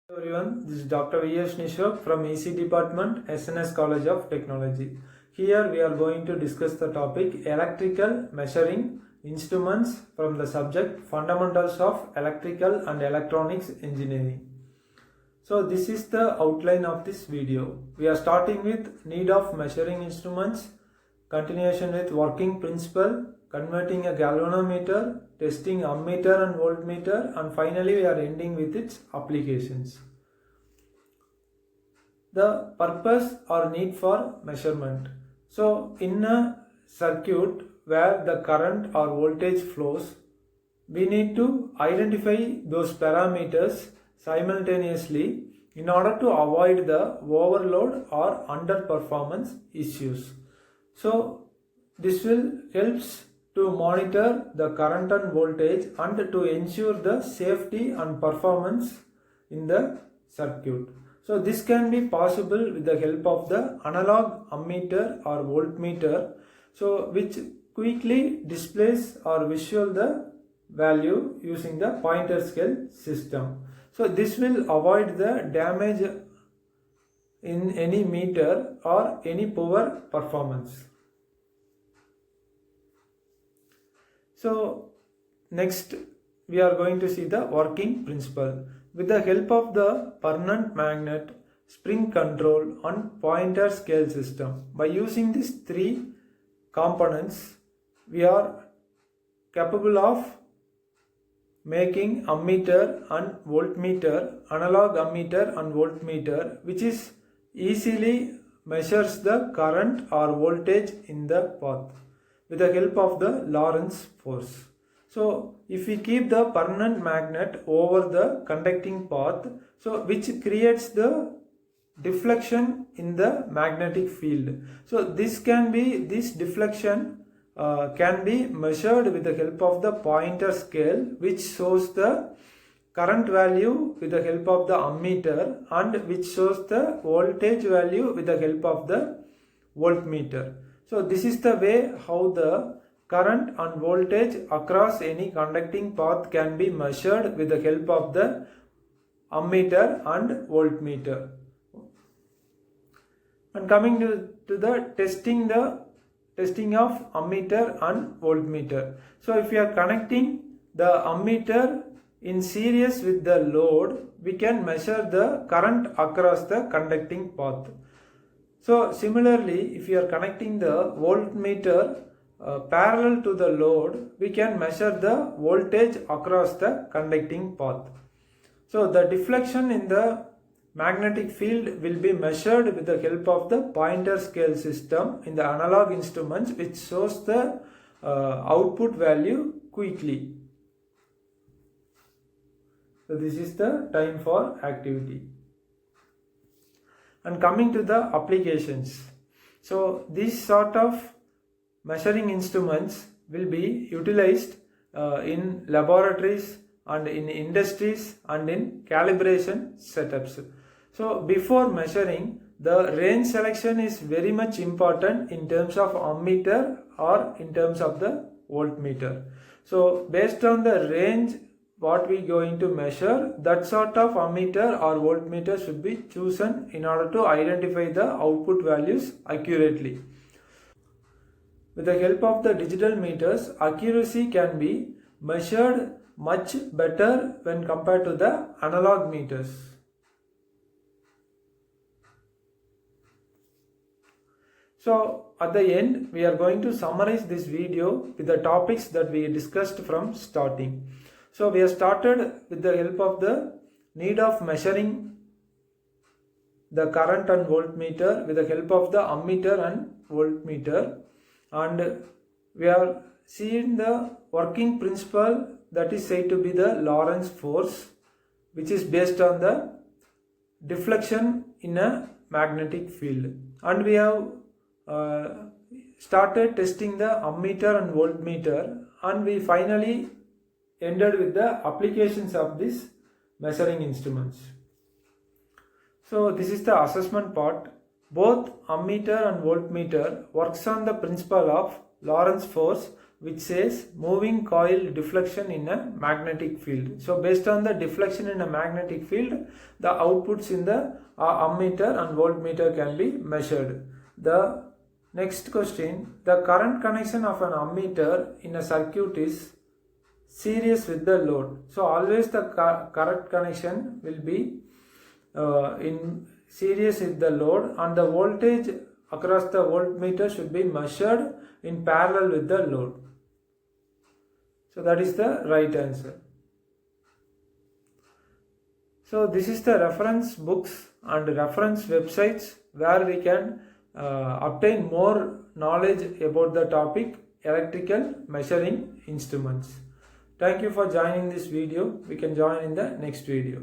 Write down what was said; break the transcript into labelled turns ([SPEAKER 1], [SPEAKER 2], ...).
[SPEAKER 1] Hello everyone, this is Dr. V.S. Nishok from EC Department, SNS College of Technology. Here we are going to discuss the topic Electrical Measuring Instruments from the subject Fundamentals of Electrical and Electronics Engineering. So this is the outline of this video. We are starting with need of measuring instruments, continuation with working principle, converting a galvanometer, testing ammeter and voltmeter, and finally we are ending with its applications. The purpose or need for measurement. So in a circuit where the current or voltage flows, we need to identify those parameters simultaneously in order to avoid the overload or underperformance issues. So this will helps to monitor the current and voltage and to ensure the safety and performance in the circuit. So this can be possible with the help of the analog ammeter or voltmeter, so which quickly displays or visual the value using the pointer scale system. So this will avoid the damage in any meter or any poor performance. So next we are going to see the working principle. With the help of the permanent magnet, spring control and pointer scale system, by using these three components, we are capable of making ammeter and voltmeter, analog ammeter and voltmeter, which is easily measures the current or voltage in the path with the help of the Lorentz force. So if we keep the permanent magnet over the conducting path, so which creates the deflection in the magnetic field. So this deflection can be measured with the help of the pointer scale, which shows the current value with the help of the ammeter and which shows the voltage value with the help of the voltmeter. So this is the way how the current and voltage across any conducting path can be measured with the help of the ammeter and voltmeter. And coming to the testing of ammeter and voltmeter. So if we are connecting the ammeter in series with the load, we can measure the current across the conducting path. So similarly, if you are connecting the voltmeter parallel to the load, we can measure the voltage across the conducting path. So the deflection in the magnetic field will be measured with the help of the pointer scale system in the analog instruments, which shows the output value quickly. So this is the time for activity. And coming to the applications. So these sort of measuring instruments will be utilized in laboratories and in industries and in calibration setups. So before measuring, the range selection is very much important in terms of ammeter or in terms of the voltmeter. So based on the range what we going to measure, that sort of ammeter or voltmeter should be chosen in order to identify the output values accurately. With the help of the digital meters, accuracy can be measured much better when compared to the analog meters. So at the end, we are going to summarize this video with the topics that we discussed from starting. So we have started with the help of the need of measuring the current and voltmeter with the help of the ammeter and voltmeter, and we are seeing the working principle, that is said to be the Lorentz force, which is based on the deflection in a magnetic field, and we have started testing the ammeter and voltmeter, and we finally ended with the applications of these measuring instruments. So this is the assessment part. Both ammeter and voltmeter works on the principle of Lorentz force which says moving coil deflection in a magnetic field. So based on the deflection in a magnetic field, the outputs in the ammeter and voltmeter can be measured. The next question, the current connection of an ammeter in a circuit is series with the load. So always the current connection will be in series with the load, and the voltage across the voltmeter should be measured in parallel with the load. So that is the right answer. So this is the reference books and reference websites where we can obtain more knowledge about the topic electrical measuring instruments. Thank you for joining this video. We can join in the next video.